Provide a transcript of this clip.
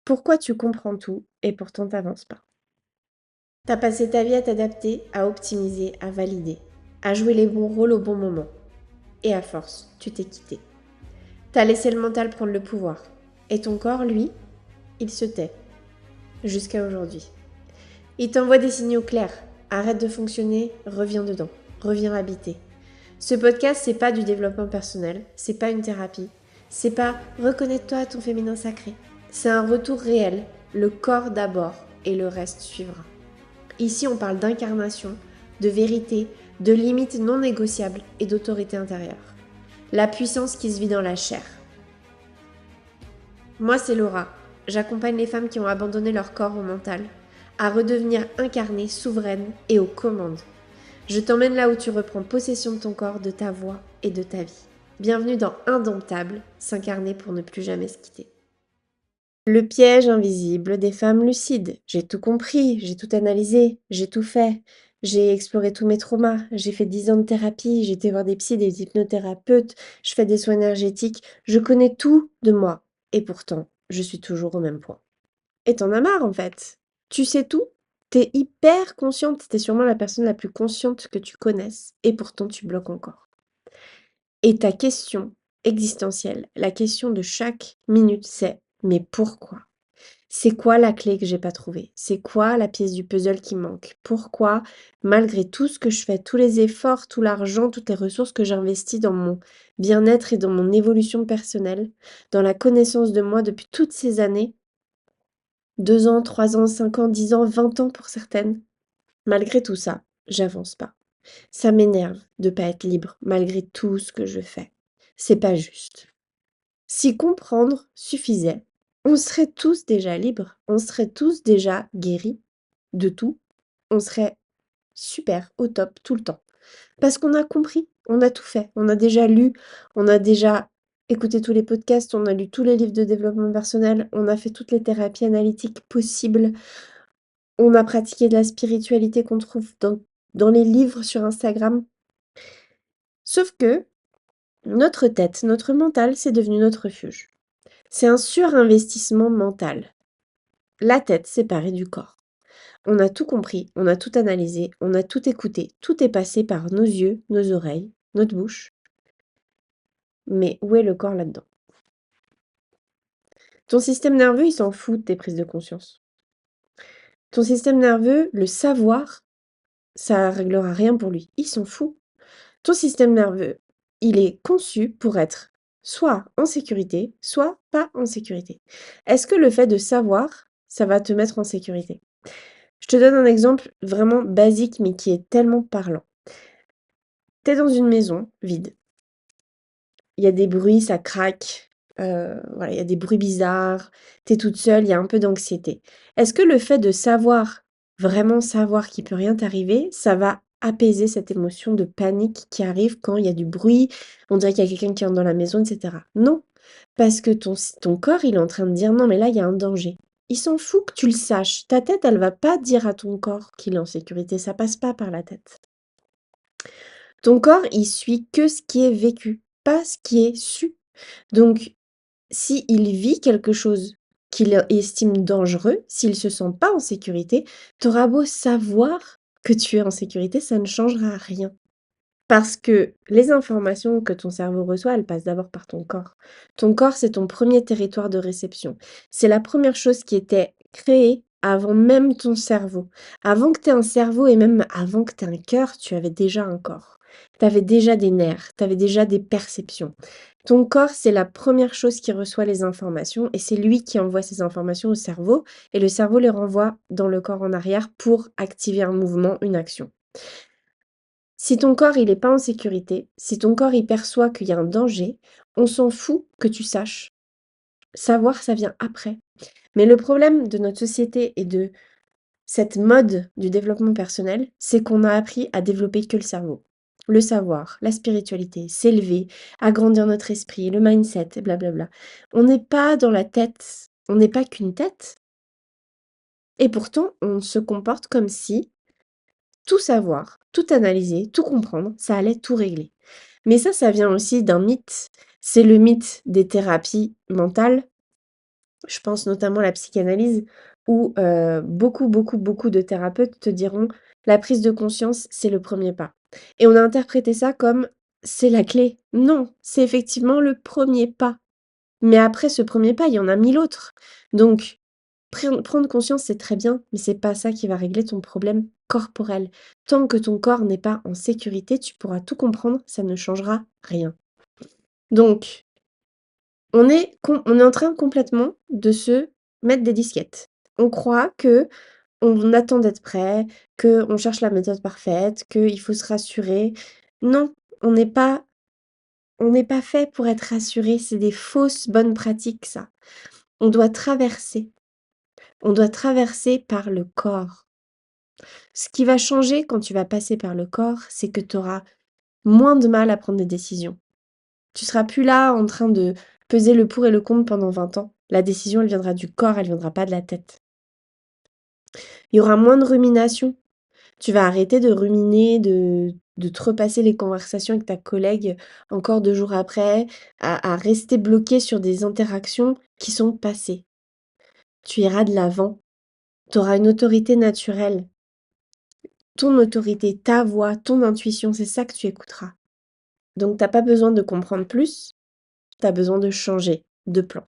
Pourquoi tu comprends tout et pourtant t'avances pas? T'as passé ta vie à t'adapter, à optimiser, à valider, à jouer les bons rôles au bon moment. Et à force, tu t'es quitté. T'as laissé le mental prendre le pouvoir. Et ton corps, lui, il se tait. Jusqu'à aujourd'hui. Il t'envoie des signaux clairs. Arrête de fonctionner, reviens dedans. Reviens habiter. Ce podcast, c'est pas du développement personnel, c'est pas une thérapie, c'est pas reconnecte-toi à ton féminin sacré. C'est un retour réel, le corps d'abord et le reste suivra. Ici, on parle d'incarnation, de vérité, de limites non négociables et d'autorité intérieure. La puissance qui se vit dans la chair. Moi, c'est Laura. J'accompagne les femmes qui ont abandonné leur corps au mental à redevenir incarnées, souveraines et aux commandes. Je t'emmène là où tu reprends possession de ton corps, de ta voix et de ta vie. Bienvenue dans Indomptable, s'incarner pour ne plus jamais se quitter. Le piège invisible des femmes lucides. J'ai tout compris, j'ai tout analysé, j'ai tout fait. J'ai exploré tous mes traumas, j'ai fait 10 ans de thérapie, j'ai été voir des psys, des hypnothérapeutes, je fais des soins énergétiques, je connais tout de moi. Et pourtant, je suis toujours au même point. Et t'en as marre en fait. Tu sais tout, t'es hyper consciente, t'es sûrement la personne la plus consciente que tu connaisses, et pourtant tu bloques encore. Et ta question existentielle, la question de chaque minute, c'est mais pourquoi? C'est quoi la clé que j'ai pas trouvée? C'est quoi la pièce du puzzle qui manque? Pourquoi, malgré tout ce que je fais, tous les efforts, tout l'argent, toutes les ressources que j'investis dans mon bien-être et dans mon évolution personnelle, dans la connaissance de moi depuis toutes ces années, 2 ans, 3 ans, 5 ans, 10 ans, 20 ans pour certaines, malgré tout ça, j'avance pas. Ça m'énerve de pas être libre malgré tout ce que je fais. C'est pas juste. Si comprendre suffisait, on serait tous déjà libres, on serait tous déjà guéris de tout, on serait super, au top, tout le temps. Parce qu'on a compris, on a tout fait, on a déjà lu, on a déjà écouté tous les podcasts, on a lu tous les livres de développement personnel, on a fait toutes les thérapies analytiques possibles, on a pratiqué de la spiritualité qu'on trouve dans les livres sur Instagram. Sauf que notre tête, notre mental, c'est devenu notre refuge. C'est un surinvestissement mental. La tête séparée du corps. On a tout compris, on a tout analysé, on a tout écouté, tout est passé par nos yeux, nos oreilles, notre bouche. Mais où est le corps là-dedans? Ton système nerveux, il s'en fout de tes prises de conscience. Ton système nerveux, le savoir, ça réglera rien pour lui. Il s'en fout. Ton système nerveux, il est conçu pour être soit en sécurité, soit pas en sécurité. Est-ce que le fait de savoir, ça va te mettre en sécurité? Je te donne un exemple vraiment basique, mais qui est tellement parlant. T'es dans une maison vide. Il y a des bruits, ça craque. Voilà, il y a des bruits bizarres. T'es toute seule, il y a un peu d'anxiété. Est-ce que le fait de savoir, vraiment savoir qu'il peut rien t'arriver, ça va apaiser cette émotion de panique qui arrive quand il y a du bruit, on dirait qu'il y a quelqu'un qui entre dans la maison, etc. Non, parce que ton corps, il est en train de dire non, mais là, il y a un danger. Il s'en fout que tu le saches. Ta tête, elle va pas dire à ton corps qu'il est en sécurité. Ça passe pas par la tête. Ton corps, il suit que ce qui est vécu, pas ce qui est su. Donc, s'il vit quelque chose qu'il estime dangereux, s'il se sent pas en sécurité, tu auras beau savoir que tu es en sécurité, ça ne changera rien. Parce que les informations que ton cerveau reçoit, elles passent d'abord par ton corps. Ton corps, c'est ton premier territoire de réception. C'est la première chose qui était créée avant même ton cerveau. Avant que tu aies un cerveau et même avant que tu aies un cœur, tu avais déjà un corps. Tu avais déjà des nerfs, tu avais déjà des perceptions. Ton corps, c'est la première chose qui reçoit les informations et c'est lui qui envoie ces informations au cerveau et le cerveau les renvoie dans le corps en arrière pour activer un mouvement, une action. Si ton corps il est pas en sécurité, si ton corps il perçoit qu'il y a un danger, on s'en fout que tu saches. Savoir, ça vient après. Mais le problème de notre société et de cette mode du développement personnel, c'est qu'on a appris à développer que le cerveau. Le savoir, la spiritualité, s'élever, agrandir notre esprit, le mindset, et blablabla. On n'est pas dans la tête, on n'est pas qu'une tête. Et pourtant, on se comporte comme si tout savoir, tout analyser, tout comprendre, ça allait tout régler. Mais ça vient aussi d'un mythe. C'est le mythe des thérapies mentales Je pense notamment à la psychanalyse où, beaucoup, beaucoup, beaucoup de thérapeutes te diront: «La prise de conscience, c'est le premier pas» et on a interprété ça comme: «C'est la clé». Non, c'est effectivement le premier pas, mais après ce premier pas, il y en a 1000 autres. Donc prendre conscience, c'est très bien, mais c'est pas ça qui va régler ton problème corporel. Tant que ton corps n'est pas en sécurité, tu pourras tout comprendre, ça ne changera rien. Donc on est en train complètement de se mettre des disquettes. On croit qu'on attend d'être prêt, qu'on cherche la méthode parfaite, qu'il faut se rassurer. Non, on n'est pas on n'est pas fait pour être rassuré, c'est des fausses bonnes pratiques ça. On doit traverser. On doit traverser par le corps. Ce qui va changer quand tu vas passer par le corps, c'est que tu auras moins de mal à prendre des décisions. Tu seras plus là en train de peser le pour et le contre pendant 20 ans. La décision, elle viendra du corps, elle viendra pas de la tête. Il y aura moins de rumination. Tu vas arrêter de ruminer, de te repasser les conversations avec ta collègue encore 2 jours après, à rester bloqué sur des interactions qui sont passées. Tu iras de l'avant. Tu auras une autorité naturelle. Ton autorité, ta voix, ton intuition, c'est ça que tu écouteras. Donc t'as pas besoin de comprendre plus, tu as besoin de changer de plan.